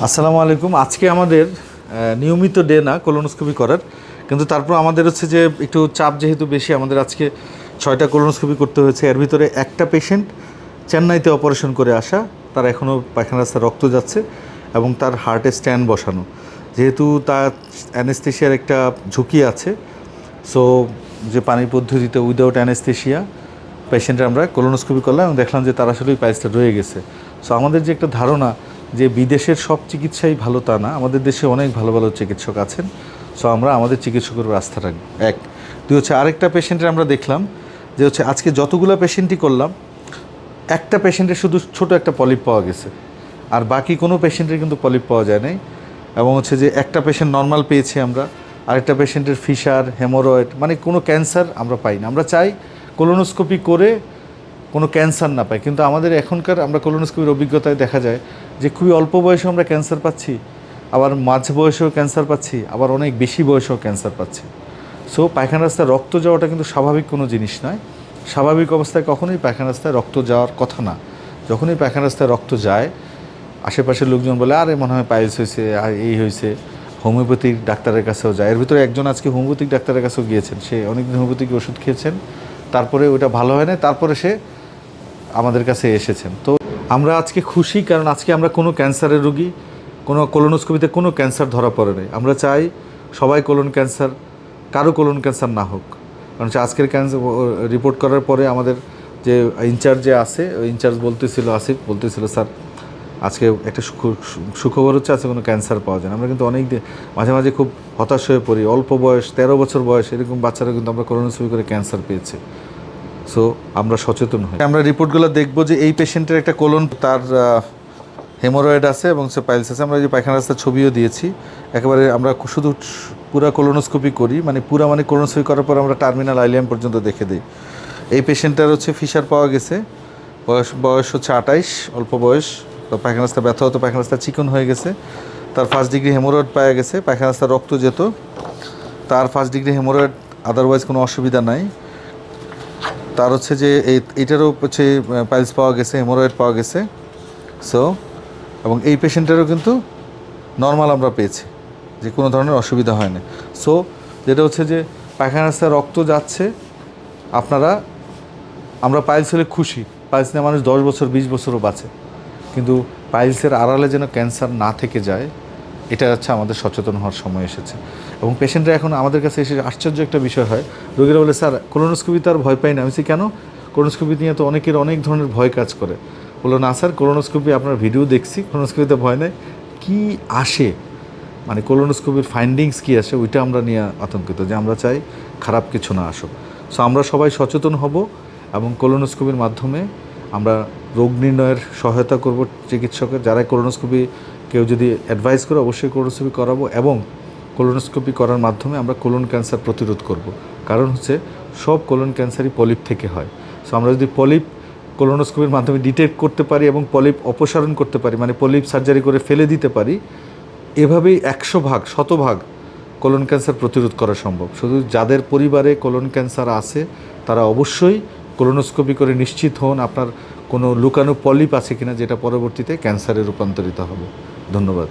আসসালামু আলাইকুম। আজকে আমাদের নিয়মিত ডে না কোলোনোস্কোপি করার, কিন্তু তারপর আমাদের হচ্ছে যে একটু চাপ যেহেতু বেশি, আমাদের আজকে 6টা কোলোনোস্কোপি করতে হয়েছে। এর ভিতরে একটা পেশেন্ট চেন্নাইতে অপারেশন করে আসা, তার এখনও পায়খানা রাস্তায় রক্ত যাচ্ছে এবং তার হার্টে স্ট্যান্ড বসানো। যেহেতু তার অ্যানেস্থেশিয়ার একটা ঝুঁকি আছে, সো যে পানির পদ্ধতিতে উইদাউট অ্যানেস্থেশিয়া পেশেন্টের আমরা কোলোনোস্কোপি করলাম এবং দেখলাম যে তার আসলেই পাইলসটা রয়ে গেছে। সো আমাদের যে একটা ধারণা যে বিদেশের সব চিকিৎসাই ভালো তা না, আমাদের দেশে অনেক ভালো ভালো চিকিৎসক আছেন। সো আমরা আমাদের চিকিৎসকের উপর আস্থা রাখবো। এক, দুই হচ্ছে আরেকটা পেশেন্টের আমরা দেখলাম যে হচ্ছে আজকে যতগুলো পেশেন্টই করলাম, একটা পেশেন্টের শুধু ছোট একটা পলিপ পাওয়া গেছে, আর বাকি কোনো পেশেন্টের কিন্তু পলিপ পাওয়া যায় নাই। এবং হচ্ছে যে একটা পেশেন্ট নর্মাল পেয়েছি আমরা, আরেকটা পেশেন্টের ফিশার, হেমোরয়েড, মানে কোনো ক্যান্সার আমরা পাই না। আমরা চাই কোলোনোস্কোপি করে কোনো ক্যান্সার না পাই, কিন্তু আমাদের এখনকার আমরা কোলোনোস্কোপির অভিজ্ঞতায় দেখা যায় যে খুবই অল্প বয়সেও আমরা ক্যান্সার পাচ্ছি, আবার মাঝ বয়সেও ক্যান্সার পাচ্ছি, আবার অনেক বেশি বয়সেও ক্যান্সার পাচ্ছি। সো পায়খানা রাস্তায় রক্ত যাওয়াটা কিন্তু স্বাভাবিক কোনো জিনিস নয়। স্বাভাবিক অবস্থায় কখনোই পায়খানা রাস্তায় রক্ত যাওয়ার কথা না। যখনই পায়খানা রাস্তায় রক্ত যায়, আশেপাশের লোকজন বলে আরে মনে হয় পাইলস হয়েছে, আর এই হয়েছে, হোমিওপ্যাথিক ডাক্তারের কাছেও যায়। এর ভিতরে একজন আজকে হোমিওপ্যাথিক ডাক্তারের কাছেও গিয়েছেন, সে অনেকদিন হোমিওপ্যাথিক ওষুধ খেয়েছেন, তারপরে ওটা ভালো হয় না, তারপরে সে আমাদের কাছে এসেছেন। তো আমরা আজকে খুশি, কারণ আজকে আমরা কোনো ক্যান্সারের রোগী, কোনো কোলোনোস্কোপিতে কোনো ক্যান্সার ধরা পড়ে নাই। আমরা চাই সবাই কোলন ক্যান্সার, কারো কোলন ক্যান্সার না হোক। কারণ হচ্ছে আজকের ক্যান্সার রিপোর্ট করার পরে আমাদের যে ইনচার্জ যে আছে, ওই ইনচার্জ বলতেছিল, আসিফ বলতেছিল, স্যার আজকে একটা সুখবর হচ্ছে আজকে কোনো ক্যান্সার পাওয়া যায় না। আমরা কিন্তু অনেক দিন মাঝে মাঝে খুব হতাশ হয়ে পড়ি, অল্প বয়স 13 বছর বয়স এরকম বাচ্চারা কিন্তু আমরা কোলোনোস্কোপি করে ক্যান্সার পেয়েছি। সো আমরা সচেতন হই। আমরা রিপোর্টগুলো দেখব যে এই পেশেন্টের একটা কোলন, তার হেমোরয়েড আছে এবং সে পাইলস আছে। আমরা যে পায়খানা রাস্তার ছবিও দিয়েছি। একেবারে আমরা শুধু পুরা কোলোনোস্কোপি করি, মানে পুরা মানে কোলোনোস্কোপি করার পর আমরা টার্মিনাল আইলিয়াম পর্যন্ত দেখে দিই। এই পেশেন্টটার হচ্ছে ফিশার পাওয়া গেছে, বয়স হচ্ছে 28, অল্প বয়স। তো পায়খানা রাস্তা ব্যথা হতো, পায়খানা রাস্তা চিকন হয়ে গেছে। তার 1st ডিগ্রি হেমোরয়েড পাওয়া গেছে, পায়খানা রাস্তার রক্ত যেত, তার 1st ডিগ্রি হেমোরয়েড, আদারওয়াইজ কোনো অসুবিধা নাই। তার হচ্ছে যে এইটারও হচ্ছে পাইলস পাওয়া গেছে, হেমোরয়েড পাওয়া গেছে। সো এবং এই পেশেন্টেরও কিন্তু নর্মাল আমরা পেয়েছি, যে কোনো ধরনের অসুবিধা হয় না। সো যেটা হচ্ছে যে পায়খানা রাস্তায় রক্ত যাচ্ছে, আপনারা, আমরা পাইলস হলে খুশি, পাইলস নিয়ে মানুষ 10 বছর 20 বছরও বাঁচে, কিন্তু পাইলসের আড়ালে যেন ক্যান্সার না থেকে যায়, এটা হচ্ছে আমাদের সচেতন হওয়ার সময় এসেছে। এবং পেশেন্টরা এখন আমাদের কাছে এসে আশ্চর্য একটা বিষয় হয়, রোগীরা বলে স্যার কোলোনোস্কোপি তো আর ভয় পাই না। আমি বলছি কেন, কোলোনোস্কোপি নিয়ে তো অনেকের অনেক ধরনের ভয় কাজ করে। বললো না স্যার, কোলোনোস্কোপি আপনার ভিডিও দেখছি, কোলোনোস্কোপিতে ভয় নেই। কী আসে, মানে কোলোনোস্কোপির ফাইন্ডিংস কী আসে, ওইটা আমরা নিয়ে আতঙ্কিত, যে আমরা চাই খারাপ কিছু না আসুক। সো আমরা সবাই সচেতন হব এবং কোলোনোস্কোপির মাধ্যমে আমরা রোগ নির্ণয়ের সহায়তা করব চিকিৎসকের। যারা কোলোনোস্কোপি কেউ যদি অ্যাডভাইস করে, অবশ্যই কোলোনোস্কোপি করাবো, এবং কোলোনোস্কোপি করার মাধ্যমে আমরা কোলন ক্যান্সার প্রতিরোধ করব। কারণ হচ্ছে সব কোলন ক্যান্সারই পলিপ থেকে হয়। সো আমরা যদি পলিপ কোলোনোস্কোপির মাধ্যমে ডিটেক্ট করতে পারি এবং পলিপ অপসারণ করতে পারি, মানে পলিপ সার্জারি করে ফেলে দিতে পারি, এভাবেই 100 ভাগ 100 ভাগ কোলন ক্যান্সার প্রতিরোধ করা সম্ভব। শুধু যাদের পরিবারে কোলন ক্যান্সার আছে তারা অবশ্যই কোলোনোস্কোপি করে নিশ্চিত হন আপনার কোনো লুকানো পলিপ আছে কিনা, যেটা পরবর্তীতে ক্যান্সারে রূপান্তরিত হবে। ধন্যবাদ।